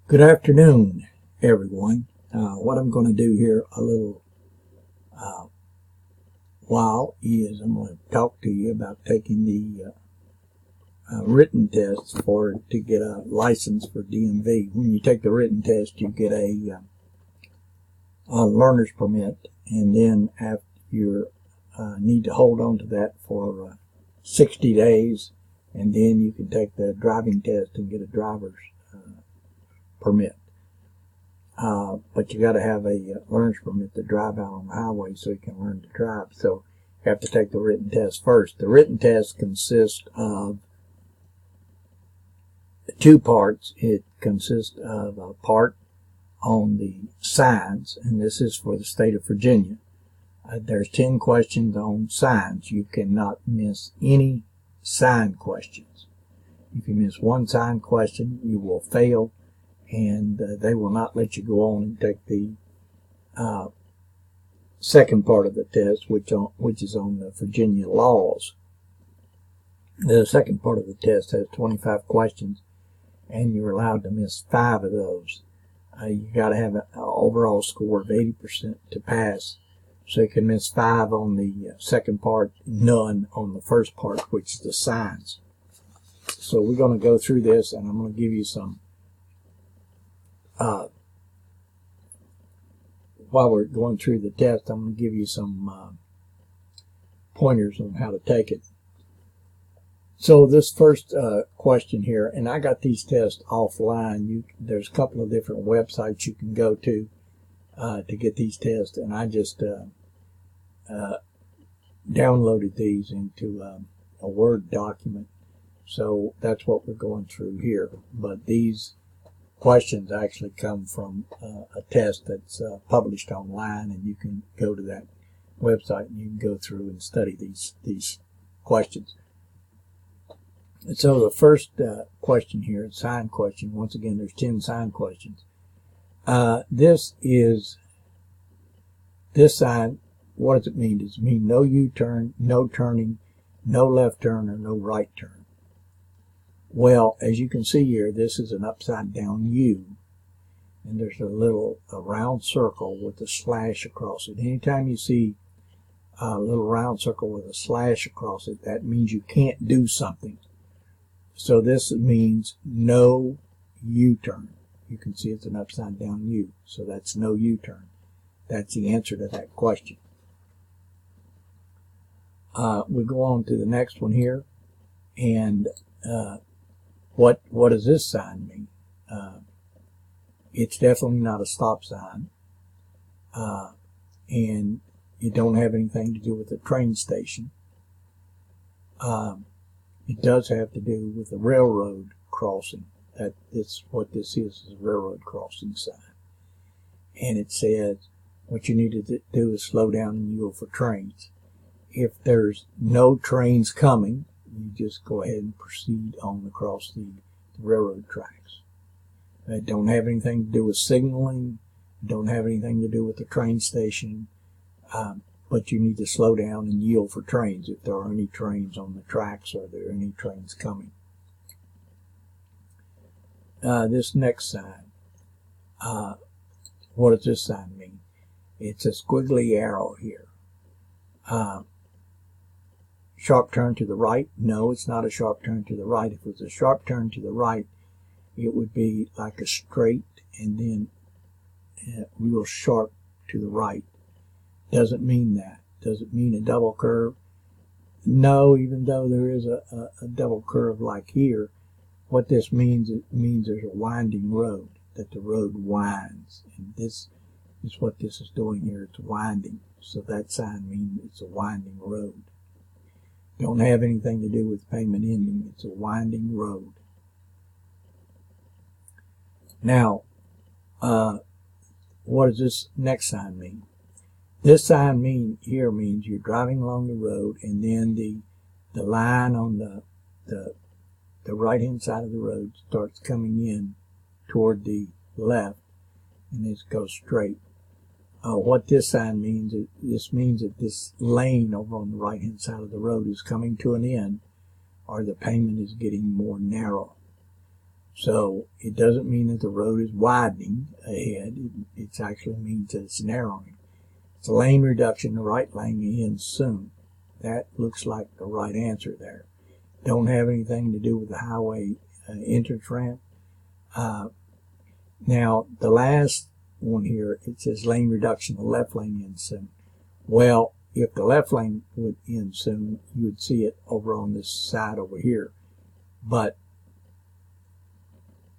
Good afternoon, everyone. What I'm going to do here a little while is I'm going to talk to you about taking the written test to get a license for DMV. When you take the written test, you get a learner's permit, and then after you need to hold on to that for 60 days, and then you can take the driving test and get a driver's permit. But you got to have a learner's permit to drive out on the highway so you can learn to drive. So you have to take the written test first. The written test consists of two parts. It consists of a part on the signs, and this is for the state of Virginia. There's 10 questions on signs. You cannot miss any sign questions. If you miss one sign question, you will fail, and they will not let you go on and take the second part of the test, which is on the Virginia laws. The second part of the test has 25 questions, and you're allowed to miss 5 of those. You got to have an overall score of 80% to pass, so you can miss 5 on the second part, none on the first part, which is the signs. So we're going to go through this, and I'm going to give you some while we're going through the test, I'm going to give you some pointers on how to take it. So this first question here, and I got these tests offline. There's a couple of different websites you can go to get these tests, and I just downloaded these into a Word document. So that's what we're going through here. But these questions actually come from a test that's published online, and you can go to that website and you can go through and study these questions. And so the first question here, sign question. Once again, there's 10 sign questions. This sign, what does it mean? Does it mean no U-turn, no turning, no left turn, or no right turn? Well, as you can see here, this is an upside down U, and there's a round circle with a slash across it. Anytime you see a little round circle with a slash across it, that means you can't do something. So this means no U-turn. You can see it's an upside down U, so that's no U-turn. That's the answer to that question. We go on to the next one here, and what does this sign mean? It's definitely not a stop sign, and it don't have anything to do with a train station. It does have to do with a railroad crossing. That's what this is a railroad crossing sign. And it says what you need to do is slow down and yield for trains. If there's no trains coming, you just go ahead and proceed on across the railroad tracks. It don't have anything to do with signaling, don't have anything to do with the train station, but you need to slow down and yield for trains if there are any trains on the tracks or there are any trains coming. This next sign, what does this sign mean? It's a squiggly arrow here. Sharp turn to the right? No, it's not a sharp turn to the right. If it was a sharp turn to the right, it would be like a straight and then real sharp to the right. Doesn't mean that. Does it mean a double curve? No, even though there is a double curve like here, what this means, it means there's a winding road, that the road winds. And this is what this is doing here. It's winding. So that sign means it's a winding road. Don't have anything to do with payment ending. It's a winding road. Now, what does this next sign mean? This sign means you're driving along the road, and then the line on the right-hand side of the road starts coming in toward the left, and it goes straight. What this sign means, this means that this lane over on the right-hand side of the road is coming to an end, or the pavement is getting more narrow. So it doesn't mean that the road is widening ahead. It actually means that it's narrowing. It's a lane reduction. The right lane ends soon. That looks like the right answer there. Don't have anything to do with the highway entrance ramp. Now, the last one here, it says lane reduction. The left lane ends soon. Well, if the left lane would end soon, you would see it over on this side over here. But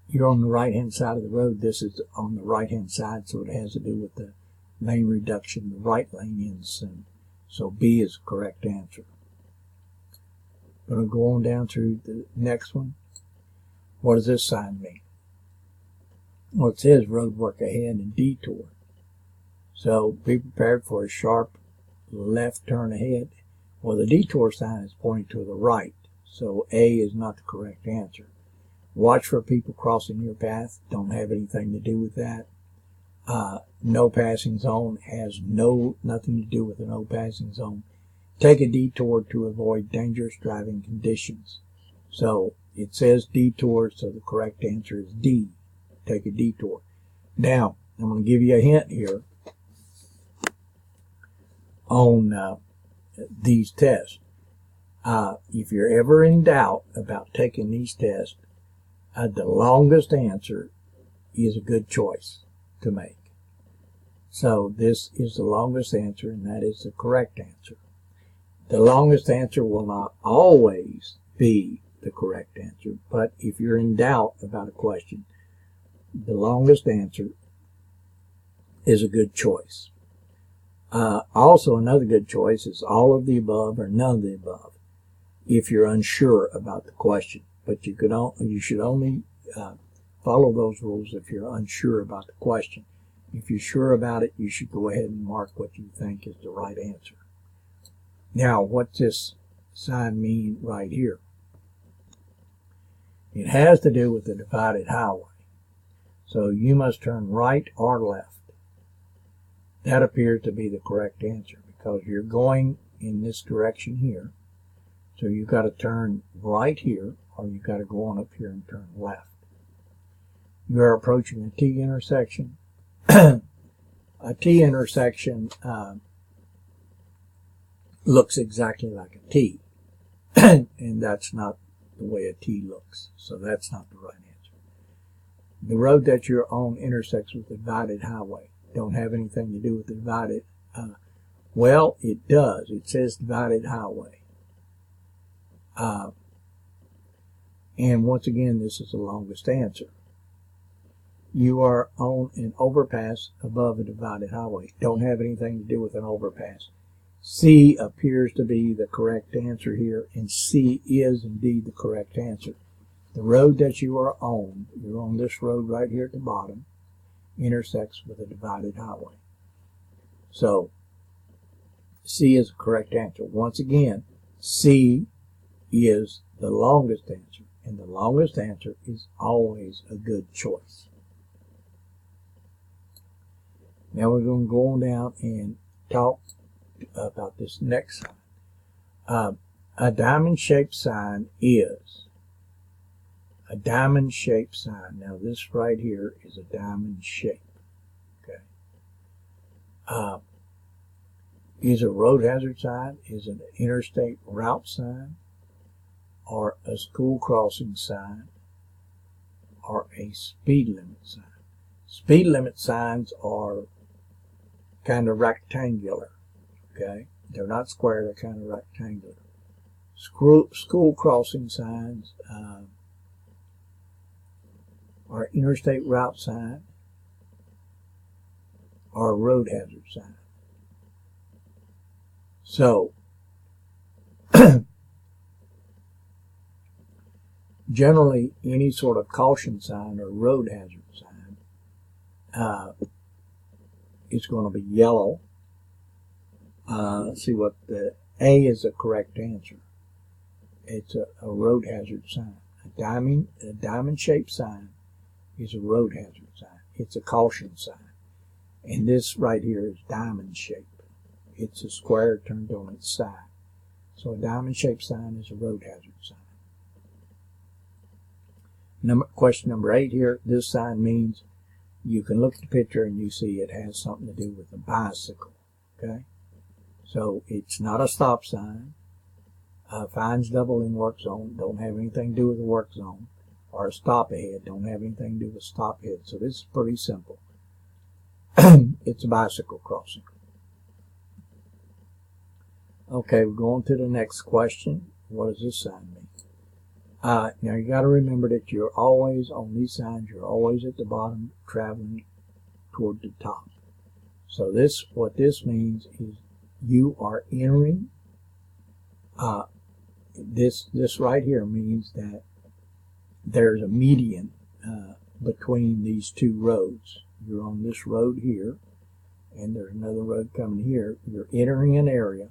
you're on the right-hand side of the road. This is on the right-hand side, so it has to do with the lane reduction. The right lane ends soon. So B is the correct answer. I'm going to go on down through the next one. What does this sign mean? Well, it says road work ahead and detour. So be prepared for a sharp left turn ahead. Well, the detour sign is pointing to the right, so A is not the correct answer. Watch for people crossing your path. Don't have anything to do with that. No passing zone has nothing to do with a no passing zone. Take a detour to avoid dangerous driving conditions. So it says detour, so the correct answer is D. Take a detour. Now, I'm going to give you a hint here on these tests. If you're ever in doubt about taking these tests, the longest answer is a good choice to make. So this is the longest answer, and that is the correct answer. The longest answer will not always be the correct answer, but if you're in doubt about a question, the longest answer is a good choice. Also, another good choice is all of the above or none of the above if you're unsure about the question. But you should only follow those rules if you're unsure about the question. If you're sure about it, you should go ahead and mark what you think is the right answer. Now, what's this sign mean right here? It has to do with the divided highway. So you must turn right or left. That appears to be the correct answer because you're going in this direction here. So you've got to turn right here, or you've got to go on up here and turn left. You are approaching a T intersection. A T intersection looks exactly like a T, and that's not the way a T looks. So that's not the right answer. The road that you're on intersects with the divided highway. Don't have anything to do with the divided. Well, it does. It says divided highway. And once again, this is the longest answer. You are on an overpass above a divided highway. Don't have anything to do with an overpass. C appears to be the correct answer here, and C is indeed the correct answer. The road that you are on, you're on this road right here at the bottom, intersects with a divided highway. So C is the correct answer. Once again, C is the longest answer, and the longest answer is always a good choice. Now we're going to go on down and talk about this next sign. A diamond-shaped sign is a diamond-shaped sign. Now this right here is a diamond shape. Okay. Is a road hazard sign, is an interstate route sign, or a school crossing sign, or a speed limit sign. Speed limit signs are kind of rectangular. Okay, they're not square, they're kind of rectangular. School crossing signs are interstate route sign or a road hazard sign. So, generally, any sort of caution sign or road hazard sign is going to be yellow. Let's see what the A is the correct answer. It's a road hazard sign. A diamond-shaped sign is a road hazard sign. It's a caution sign. And this right here is diamond shape. It's a square turned on its side. So a diamond-shaped sign is a road hazard sign. Question number 8 here. This sign means you can look at the picture and you see it has something to do with a bicycle. Okay, so it's not a stop sign. Fines double in work zone don't have anything to do with the work zone, or a stop ahead don't have anything to do with stop ahead. So this is pretty simple. It's a bicycle crossing. Okay, we're going to the next question. What does this sign mean? Now you got to remember that you're always on these signs. You're always at the bottom, traveling toward the top. So what this means is you are entering. This right here means that there's a median between these two roads. You're on this road here, and there's another road coming here. You're entering an area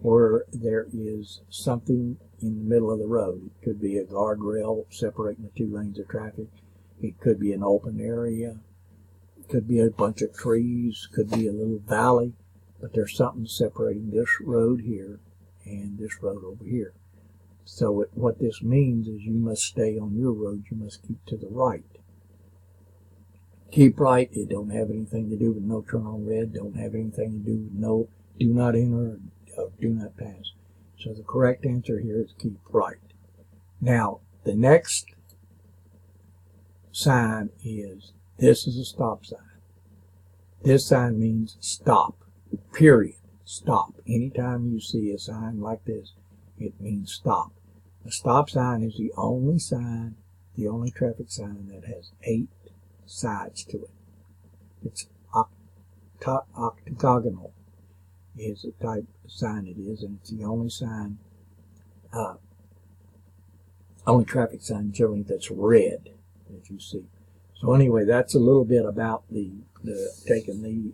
where there is something in the middle of the road. It could be a guardrail separating the two lanes of traffic. It could be an open area. It could be a bunch of trees. It could be a little valley. But there's something separating this road here and this road over here. So what this means is you must stay on your road. You must keep to the right. Keep right. It don't have anything to do with no turn on red. Don't have anything to do with no do not enter or do not pass. So the correct answer here is keep right. Now, the next sign is, this is a stop sign. This sign means stop, period, stop. Anytime you see a sign like this, it means stop. A stop sign is the only sign, the only traffic sign that has 8 sides to it. It's octagonal is the type of sign it is, and it's the only sign, only traffic sign generally that's red that you see. So anyway, that's a little bit about taking the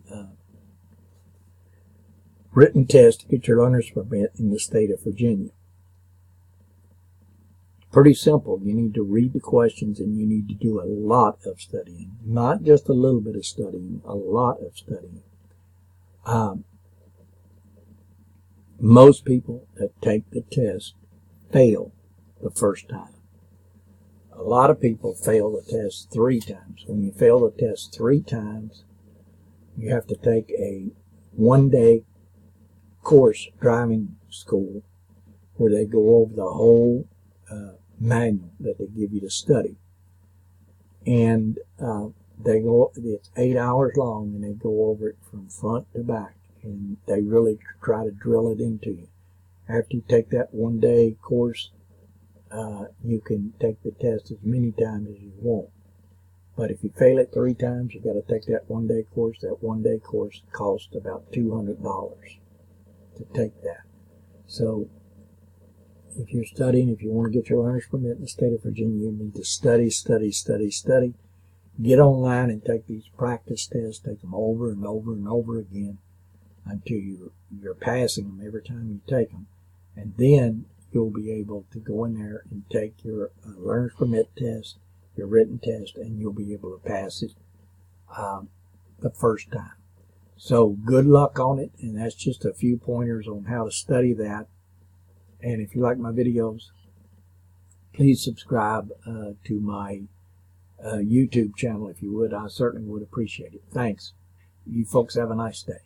written test to get your learner's permit in the state of Virginia. Pretty simple. You need to read the questions and you need to do a lot of studying. Not just a little bit of studying, a lot of studying. Most people that take the test fail the first time. A lot of people fail the test 3 times. When you fail the test 3 times, you have to take a 1-day course, driving school, where they go over the whole manual that they give you to study. And it's 8 hours long, and they go over it from front to back. And they really try to drill it into you. After you take that 1-day course, you can take the test as many times as you want. But if you fail it 3 times, you got to take that 1-day course. That 1-day course costs about $200 to take that. So if you're studying, if you want to get your learner's permit in the state of Virginia, you need to study, study, study, study. Get online and take these practice tests. Take them over and over and over again until you're passing them every time you take them. And then you'll be able to go in there and take your learner's permit test, your written test, and you'll be able to pass it the first time. So good luck on it, and that's just a few pointers on how to study that. And if you like my videos, please subscribe to my YouTube channel if you would. I certainly would appreciate it. Thanks. You folks have a nice day.